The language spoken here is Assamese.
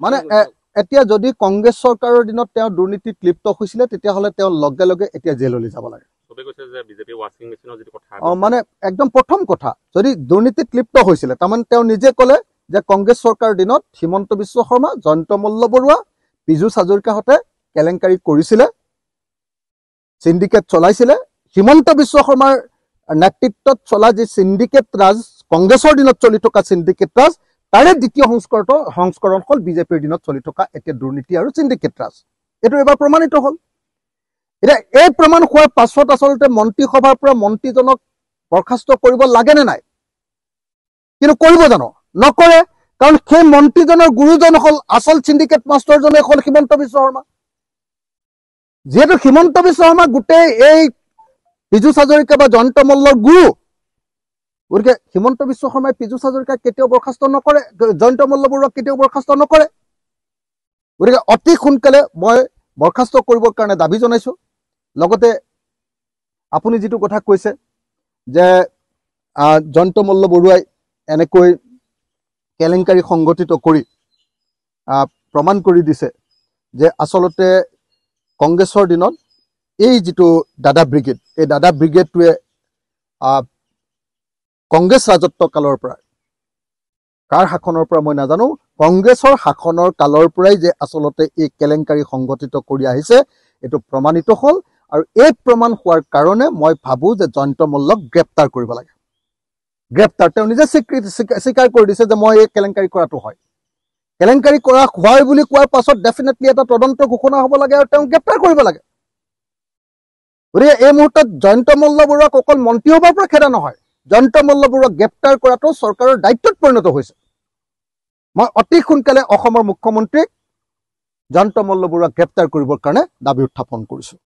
মানে এতিয়া যদি কংগ্ৰেছ চৰকাৰৰ দিনত তেওঁ দুৰ্নীতিত লিপ্ত হৈছিলে তেতিয়াহ'লে তেওঁ লগে লগে এতিয়া জেললৈ যাব লাগে মানে একদম প্ৰথম কথা যদি দুৰ্নীতিত লিপ্ত হৈছিলে তাৰমানে তেওঁ নিজে ক'লে যে কংগ্ৰেছ চৰকাৰৰ দিনত হিমন্ত বিশ্ব শৰ্মা জয়ন্ত মল্ল বৰুৱা পীযুষ হাজৰিকাহঁতে কেলেংকাৰী কৰিছিলে সিন্ডিকেট চলাইছিলে হিমন্ত বিশ্ব শৰ্মাৰ নেতৃত্বত চলা যে সিন্ডিকেট ৰাজ কংগ্ৰেছৰ দিনত চলি থকা সিন্ডিকেট ৰাজ তাৰে দ্বিতীয় সংস্কৰণ হ'ল বিজেপিৰ দিনত চলি থকা এতিয়া দুৰ্নীতি আৰু সিন্ডিকেট ৰাজ এইটো এবাৰ প্ৰমাণিত হ'ল এতিয়া এই প্ৰমাণ হোৱাৰ পাছত আচলতে মন্ত্ৰীসভাৰ পৰা মন্ত্ৰীজনক বৰখাস্ত কৰিব লাগে নে নাই কিন্তু কৰিব জানো নকৰে কাৰণ সেই মন্ত্ৰীজনৰ গুৰুজন হ'ল আচল সিন্ডিকেট মাষ্টাৰজনে হ'ল হিমন্ত বিশ্ব শৰ্মা যেহেতু হিমন্ত বিশ্ব শৰ্মা গোটেই এই পীযুষ হাজৰিকা বা জয়ন্ত মল্লৰ গুৰু গতিকে হিমন্ত বিশ্ব শৰ্মাই পীযুষ হাজৰিকাক কেতিয়াও বৰখাস্ত নকৰে জয়ন্ত মল্ল বৰুৱাক কেতিয়াও বৰখাস্ত নকৰে গতিকে অতি সোনকালে মই বৰখাস্ত কৰিবৰ কাৰণে দাবী জনাইছো লগতে আপুনি যেটো কথা কৈছে যে জয়ন্ত মল্ল বৰুৱাই এনেকৈ কেলেংকাৰী সংগঠিত কৰি প্ৰমাণ কৰি দিছে যে আচলতে কংগ্ৰেছৰ দিনত এই যেটো দাদা ব্ৰিগেড এই দাদা ব্ৰিগেডটোৱে কংগ্ৰেছ ৰাজত্ব কালৰ পৰা কাৰ শাসনৰ পৰা মই নাজানো কংগ্ৰেছৰ শাসনৰ কালৰ পৰাই যে আচলতে এই কেলেংকাৰী সংগঠিত কৰি আহিছে এটো প্ৰমাণিত হ'ল আৰু এই প্ৰমাণ হোৱাৰ কাৰণে মই ভাবো যে জয়ন্ত মল্লক গ্ৰেপ্তাৰ কৰিব লাগে গ্ৰেপ্তাৰ তেওঁ নিজে স্বীকাৰ কৰি দিছে যে মই এই কেলেংকাৰী কৰাটো হয় কেলেংকাৰী কৰা হয় বুলি কোৱাৰ পাছত ডেফিনেটলি এটা তদন্ত ঘোষণা হ'ব লাগে আৰু তেওঁ গ্ৰেপ্তাৰ কৰিব লাগে গতিকে এই মুহূৰ্তত জয়ন্ত মল্ল বৰুৱাক অকল মন্ত্ৰী হ'বৰ পৰা খেদা নহয় জয়ন্ত মল্ল বৰুৱাক গ্ৰেপ্তাৰ কৰাটো চৰকাৰৰ দায়িত্বত পৰিণত হৈছে মই অতি সোনকালে অসমৰ মুখ্যমন্ত্ৰীক জয়ন্ত মল্ল বৰুৱাক গ্ৰেপ্তাৰ কৰিবৰ কাৰণে দাবী উত্থাপন কৰিছো